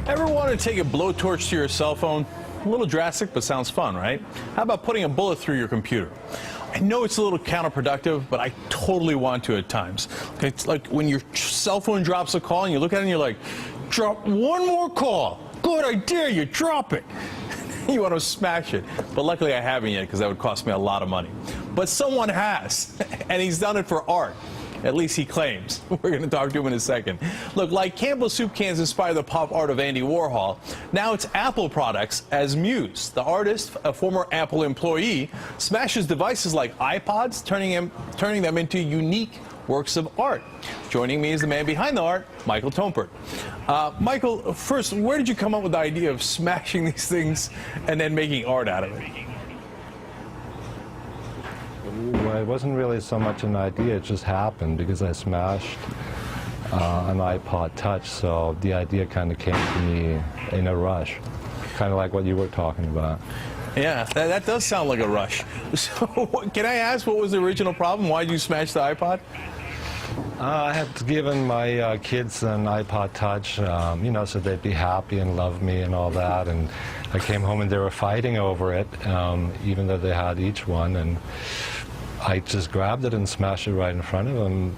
Ever want to take a blowtorch to your cell phone? A little drastic, but sounds fun, right? How about putting a bullet through your computer? I know it's a little counterproductive, but I totally want to at times. It's like when your cell phone drops a call and you look at it and you're like, drop one more call. Good, I dare you, drop it. You want to smash it. But luckily I haven't yet because that would cost me a lot of money. But someone has, and he's done it for art. At least he claims. We're going to talk to him in a second. Look, like Campbell's soup cans inspired the pop art of Andy Warhol, now it's Apple products as muse. The artist, a former Apple employee, smashes devices like iPods, turning them into unique works of art. Joining me is the man behind the art, Michael Tompert. Michael, first, where did you come up with the idea of smashing these things and then making art out of it? Well, it wasn't really so much an idea, it just happened because I smashed an iPod Touch, so the idea kind of came to me in a rush, kind of like what you were talking about. Yeah, that does sound like a rush. So can I ask, what was the original problem? Why did you smash the iPod? I had given my kids an iPod Touch, you know, so they'd be happy and love me and all that, and I came home and they were fighting over it, even though they had each one, and I just grabbed it and smashed it right in front of them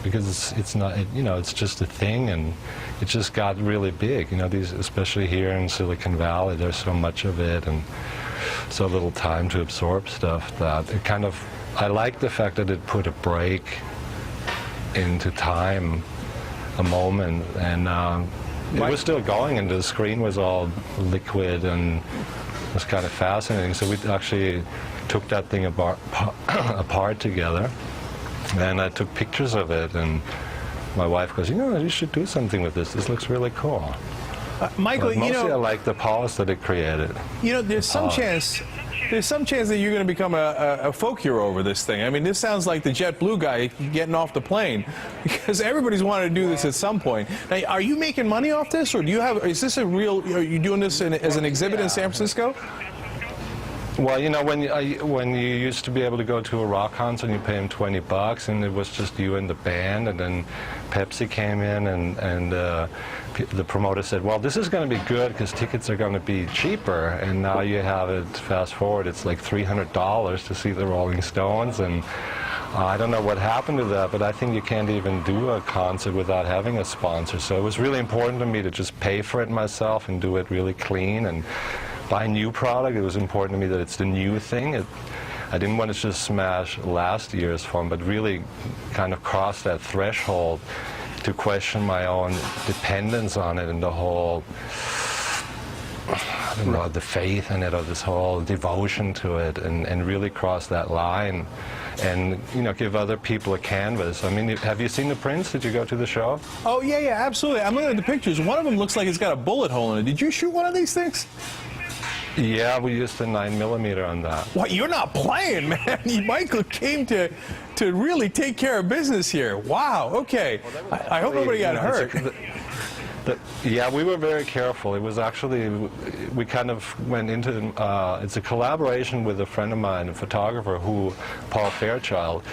because it's not, you know, it's just a thing, and it just got really big. You know, these, especially here in Silicon Valley, there's so much of it and so little time to absorb stuff that it kind of, I like the fact that it put a break into time, a moment, and it was still going, and the screen was all liquid, and it was kind of fascinating. So we actually took that thing apart together, and I took pictures of it, and my wife goes, you know, you should do something with this. This looks really cool. Michael, but mostly you know, I like the pause that it created. You know, there's some chance that you're going to become a folk hero over this thing. I mean, this sounds like the JetBlue guy getting off the plane, because everybody's wanted to do this at some point. Now, are you making money off this, or do you have? Is this a real? Are you doing this as an exhibit in San Francisco? Well, you know, when you used to be able to go to a rock concert and you pay them $20, and it was just you and the band, and then Pepsi came in, and the promoter said, well, this is going to be good because tickets are going to be cheaper, and now you have it, fast forward, it's like $300 to see the Rolling Stones, and I don't know what happened to that, but I think you can't even do a concert without having a sponsor. So it was really important to me to just pay for it myself and do it really clean and buy new product. It was important to me that it's the new thing. I didn't want to just smash last year's phone, but really kind of cross that threshold to question my own dependence on it and the whole, I don't know, the faith in it, or this whole devotion to it, and really cross that line and, you know, give other people a canvas. I mean, have you seen the prints? Did you go to the show? Oh, yeah, absolutely. I'm looking at the pictures. One of them looks like it's got a bullet hole in it. Did you shoot one of these things? Yeah, we used a 9mm on that. What, you're not playing, man. Michael came to really take care of business here. Wow, okay. Well, I hope nobody got hurt. Yeah, we were very careful. It was actually, we kind of went into, it's a collaboration with a friend of mine, a photographer, Paul Fairchild,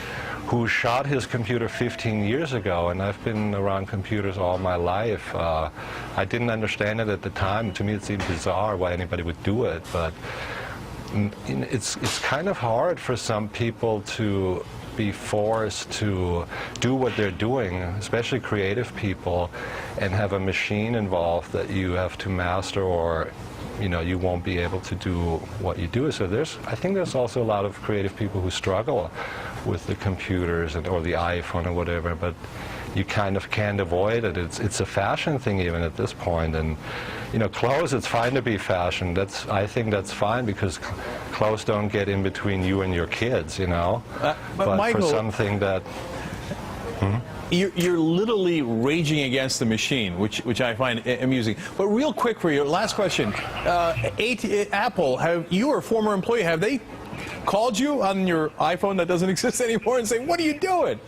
who shot his computer 15 years ago, and I've been around computers all my life. I didn't understand it at the time. To me it seemed bizarre why anybody would do it, but it's kind of hard for some people to be forced to do what they're doing, especially creative people, and have a machine involved that you have to master, or you know, you won't be able to do what you do. So I think there's also a lot of creative people who struggle with the computers or the iPhone or whatever, but you kind of can't avoid it. It's a fashion thing even at this point, and you know, clothes, it's fine to be fashion. I think that's fine because clothes don't get in between you and your kids, you know. But Michael, for something that. You're literally raging against the machine, which I find amusing. But real quick for you, last question. Apple, you are a former employee, have they called you on your iPhone that doesn't exist anymore and say, what are you doing?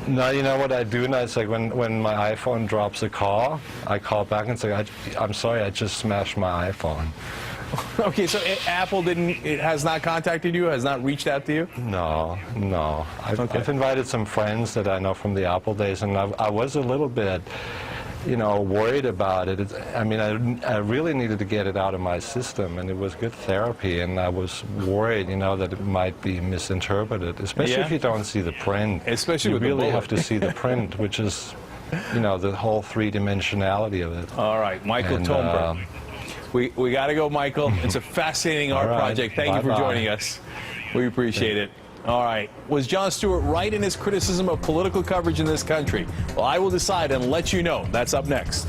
No, you know what I do now? It's like when my iPhone drops a call, I call back and say, I'm sorry, I just smashed my iPhone. Okay, so Apple has not contacted you, has not reached out to you? No. I've invited some friends that I know from the Apple days, and I was a little bit you know, worried about it. I mean, I really needed to get it out of my system, and it was good therapy, and I was worried, you know, that it might be misinterpreted, especially if you don't see the print. Especially you with the really bullet. have to see the print, which is, you know, the whole three-dimensionality of it. All right, Michael And, Thomberg. We got to go, Michael. It's a fascinating art right. project. Thank you for Bye-bye. joining us. We appreciate it. All right. Was Jon Stewart right in his criticism of political coverage in this country? Well, I will decide and let you know. That's up next.